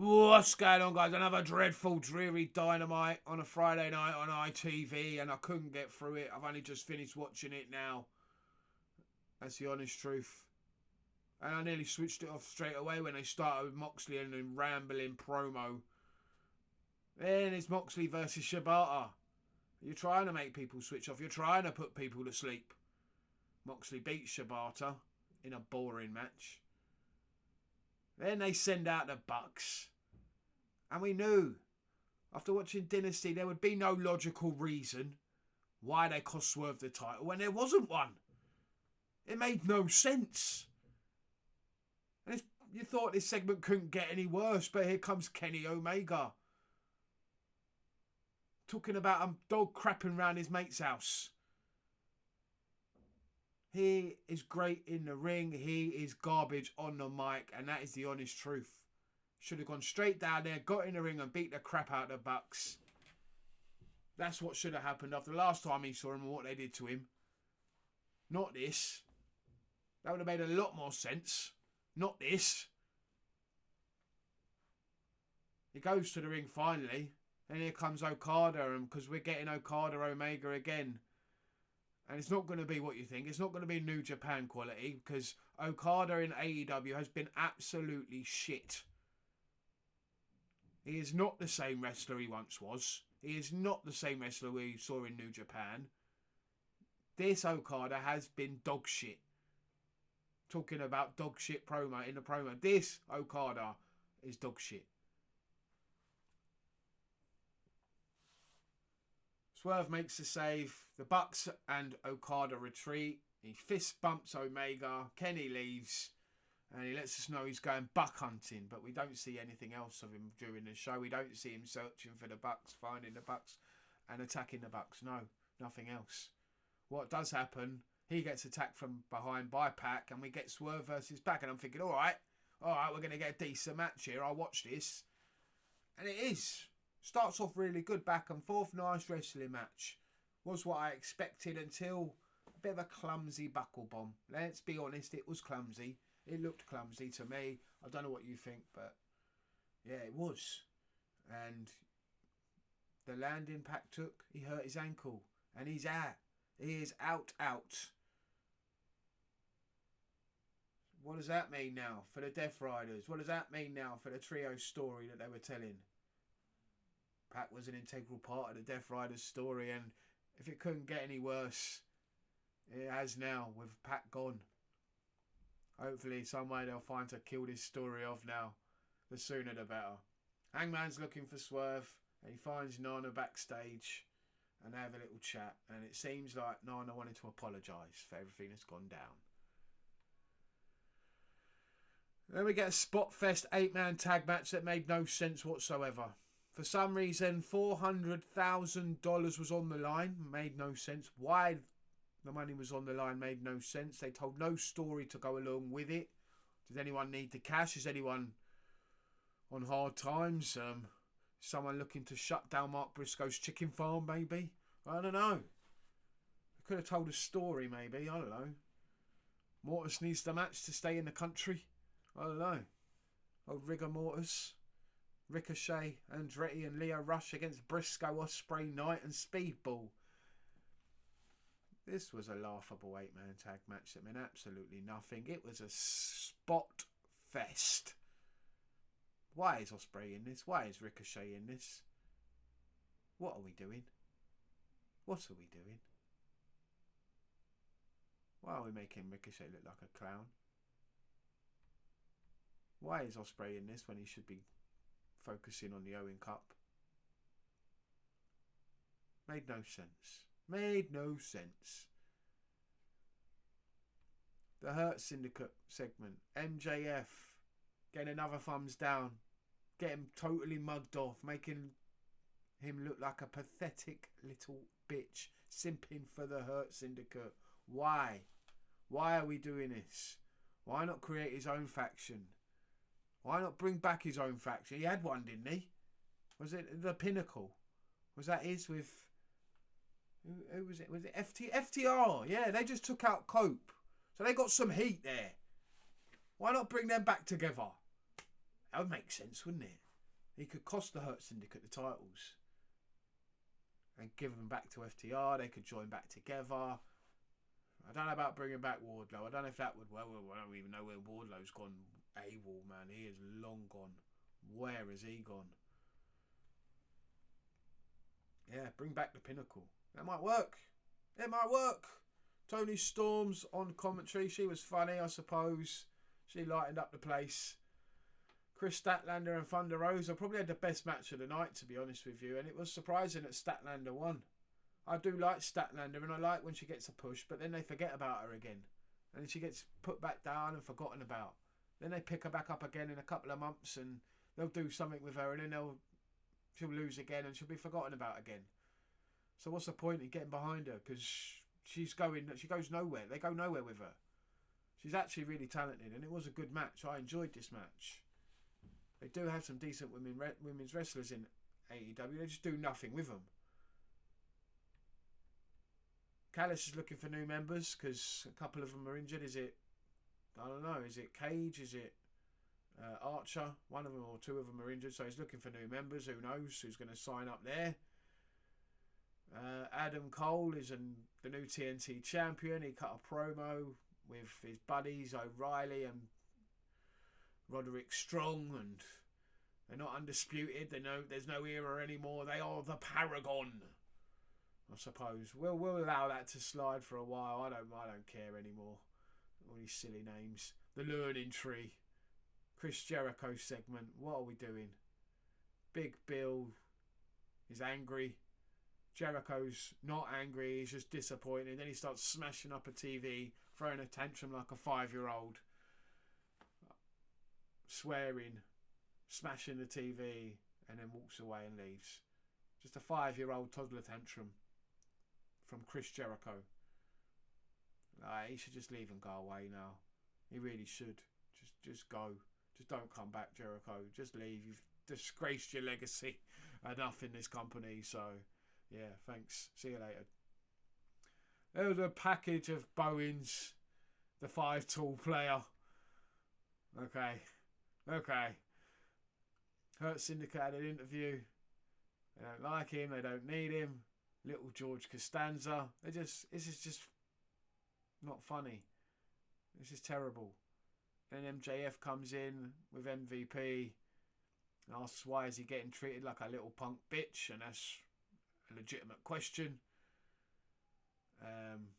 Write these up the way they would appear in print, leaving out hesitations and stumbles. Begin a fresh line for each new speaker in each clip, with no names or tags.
What's going on, guys? Another dreadful, dreary Dynamite on a Friday night on ITV, and I couldn't get through it. I've only just finished watching it now. That's the honest truth. And I nearly switched it off straight away when they started with Moxley and then rambling promo. Then it's Moxley versus SHIBATA. You're trying to make people switch off. You're trying to put people to sleep. Moxley beats SHIBATA in a boring match. Then they send out the Bucks. And we knew, after watching Dynasty, there would be no logical reason why they cost Swerve the title when there wasn't one. It made no sense. And you thought this segment couldn't get any worse, but here comes Kenny Omega. Talking about a dog crapping round his mate's house. He is great in the ring. He is garbage on the mic. And that is the honest truth. Should have gone straight down there, got in the ring and beat the crap out of the Bucks. That's what should have happened after the last time he saw him and what they did to him. Not this. That would have made a lot more sense. Not this. He goes to the ring finally. And here comes Okada. And because we're getting Okada Omega again. And it's not going to be what you think. It's not going to be New Japan quality. Because Okada in AEW has been absolutely shit. He is not the same wrestler he once was. He is not the same wrestler we saw in New Japan. This Okada has been dog shit. Talking about dog shit promo in the promo. This Okada is dog shit. Swerve makes the save. The Bucks and Okada retreat. He fist bumps Omega. Kenny leaves. And he lets us know he's going buck hunting. But we don't see anything else of him during the show. We don't see him searching for the Bucks, finding the Bucks and attacking the Bucks. No, nothing else. What does happen, he gets attacked from behind by Pac. And we get Swerve versus Pac. And I'm thinking, all right, we're going to get a decent match here. I'll watch this. And it is. Starts off really good, back and forth, nice wrestling match. Was what I expected until a bit of a clumsy buckle bomb. Let's be honest, it was clumsy. It looked clumsy to me. I don't know what you think, but yeah, it was. And the landing Pac took, he hurt his ankle. And he's out. He is out. What does that mean now for the Death Riders? What does that mean now for the trio story that they were telling? Pac was an integral part of the Death Riders story, and if it couldn't get any worse, it has now with Pac gone. Hopefully some way they'll find to kill this story off now. The sooner the better. Hangman's looking for Swerve, and he finds Nana backstage, and they have a little chat, and it seems like Nana wanted to apologise for everything that's gone down. Then we get a Spot Fest 8-man tag match that made no sense whatsoever. For some reason, $400,000 was on the line. Made no sense. Why the money was on the line made no sense. They told no story to go along with it. Does anyone need the cash? Is anyone on hard times? Someone looking to shut down Mark Briscoe's chicken farm, maybe? I don't know. They could have told a story, maybe. I don't know. Mortus needs the match to stay in the country. I don't know. Old rigor mortis. Ricochet, Andretti and Leo Rush against Briscoe, OSPREAY, Knight and Speedball. This was a laughable 8-man tag match that meant absolutely nothing. It was a spot fest. Why is OSPREAY in this? Why is Ricochet in this? What are we doing? What are we doing? Why are we making Ricochet look like a clown? Why is OSPREAY in this when he should be focusing on the Owen Cup? Made no sense. Made no sense. The Hurt Syndicate segment. MJF getting another thumbs down. Getting totally mugged off. Making him look like a pathetic little bitch. Simping for the Hurt Syndicate. Why? Why are we doing this? Why not create his own faction? Why not bring back his own faction? He had one, didn't he? Was it the Pinnacle? Was that his with... Who was it? Was it FTR? Yeah, they just took out Cope. So they got some heat there. Why not bring them back together? That would make sense, wouldn't it? he could cost the Hurt Syndicate the titles and give them back to FTR. They could join back together. I don't know about bringing back Wardlow. I don't know if that would... Well, I don't even know where Wardlow's gone. AWOL, man. He is long gone. Where has he gone? Yeah, bring back the Pinnacle. That might work. It might work. Toni Storm's on commentary. She was funny, I suppose. She lightened up the place. KRIS Statlander and Thunder Rosa probably had the best match of the night, to be honest with you. And it was surprising that Statlander won. I do like Statlander, and I like when she gets a push, but then they forget about her again. And then she gets put back down and forgotten about. Then they pick her back up again in a couple of months, and they'll do something with her, and then she'll lose again, and she'll be forgotten about again. So what's the point in getting behind her? Because she goes nowhere. They go nowhere with her. She's actually really talented, and it was a good match. I enjoyed this match. They do have some decent women's wrestlers in AEW. They just do nothing with them. Callis is looking for new members because a couple of them are injured. Is it... I don't know. Is it Cage? Is it Archer? One of them or two of them are injured, so he's looking for new members. Who knows who's going to sign up there? Adam Cole is the new TNT champion. He cut a promo with his buddies O'Reilly and Roderick Strong, and they're not undisputed. There's no era anymore. They are the Paragon, I suppose. We'll allow that to slide for a while. I don't care anymore. All these silly names. The Learning Tree. Chris Jericho segment. What are we doing? Big Bill is angry. Jericho's not angry. He's just disappointed. Then he starts smashing up a TV, throwing a tantrum like a 5-year-old. Swearing, smashing the TV, and then walks away and leaves. Just a 5-year-old toddler tantrum from Chris Jericho. He should just leave and go away now. He really should. Just go. Just don't come back, Jericho. Just leave. You've disgraced your legacy enough in this company. So, yeah, thanks. See you later. There was a package of Bowens, the 5-tool player. Okay. Hurt Syndicate had an interview. They don't like him. They don't need him. Little George Costanza. This is just not funny. This is terrible. Then MJF comes in with MVP and asks why is he getting treated like a little punk bitch, and that's a legitimate question.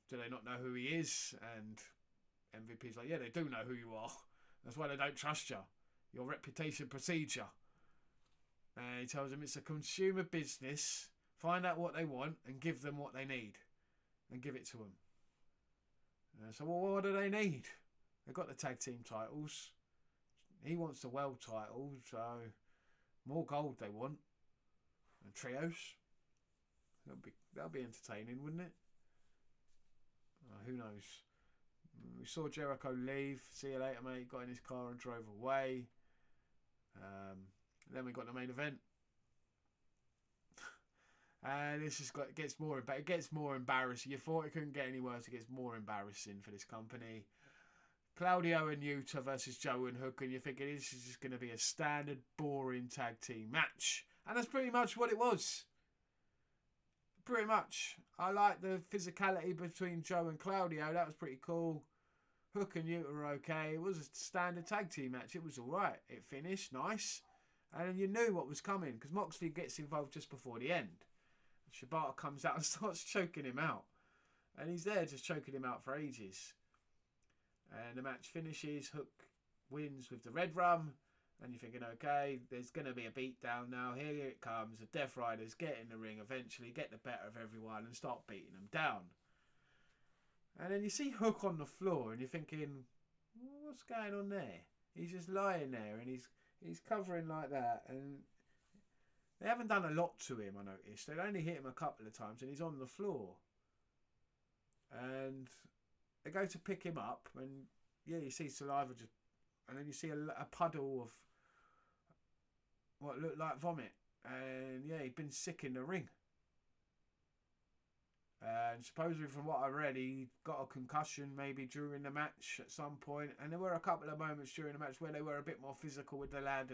Do they not know who he is? And MVP's like, yeah, they do know who you are. That's why they don't trust you. Your reputation precedes you. And he tells them it's a consumer business. Find out what they want and give them what they need. And give it to them. So what do they need? They've got the tag team titles. He wants the world title. So more gold they want. And trios. That'll be entertaining, wouldn't it? Who knows? We saw Jericho leave. See you later, mate. Got in his car and drove away. Then we got the main event. And this just gets more embarrassing. You thought it couldn't get any worse. It gets more embarrassing for this company. Claudio and Yuta versus Joe and Hook, and you're thinking this is just going to be a standard, boring tag team match. And that's pretty much what it was. Pretty much. I like the physicality between Joe and Claudio. That was pretty cool. Hook and Yuta were okay. It was a standard tag team match. It was alright. It finished nice. And you knew what was coming because Moxley gets involved just before the end. SHIBATA comes out and starts choking him out. And he's there just choking him out for ages. And the match finishes. Hook wins with the red rum. And you're thinking, okay, there's going to be a beatdown now. Here it comes. The Death Riders get in the ring eventually, get the better of everyone and start beating them down. And then you see Hook on the floor and you're thinking, what's going on there? He's just lying there and he's covering like that. And they haven't done a lot to him, I noticed. They'd only hit him a couple of times and he's on the floor. And they go to pick him up and yeah, you see saliva just... And then you see a puddle of what looked like vomit. And yeah, he'd been sick in the ring. And supposedly from what I read, he got a concussion maybe during the match at some point. And there were a couple of moments during the match where they were a bit more physical with the lad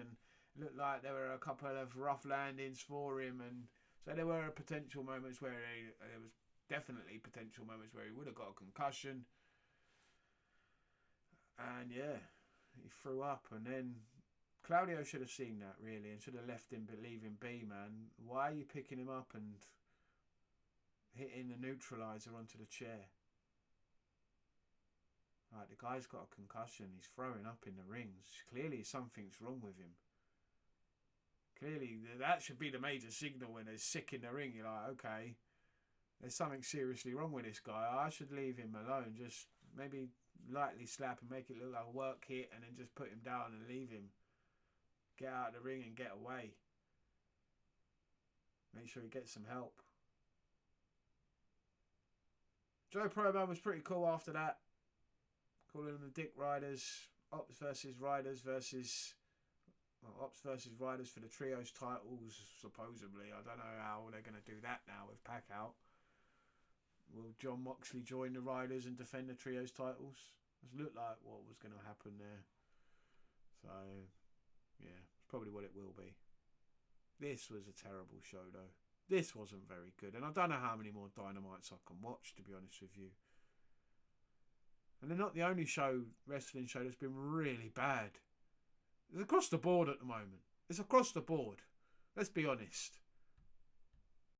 Looked like there were a couple of rough landings for him, and so there were potential moments where there was definitely potential moments where he would have got a concussion. And yeah, he threw up, and then Claudio should have seen that really and should have left him, but leave him be, man. Why are you picking him up and hitting the neutralizer onto the chair? Right, the guy's got a concussion. He's throwing up in the rings. Clearly something's wrong with him. Clearly that should be the major signal when there's sick in the ring. You're like, okay, there's something seriously wrong with this guy. I should leave him alone. Just maybe lightly slap and make it look like a work hit, and then just put him down and leave him. Get out of the ring and get away. Make sure he gets some help. Joe promo was pretty cool after that. Calling them the Dick Riders. Ops versus Riders versus... Well, Ops versus Riders for the Trios titles, supposedly. I don't know how they're going to do that now with Pac out. Will John Moxley join the Riders and defend the Trios titles? It looked like what was going to happen there. So, yeah, it's probably what it will be. This was a terrible show, though. This wasn't very good. And I don't know how many more Dynamites I can watch, to be honest with you. And they're not the only wrestling show that's been really bad. It's across the board at the moment. It's across the board. Let's be honest.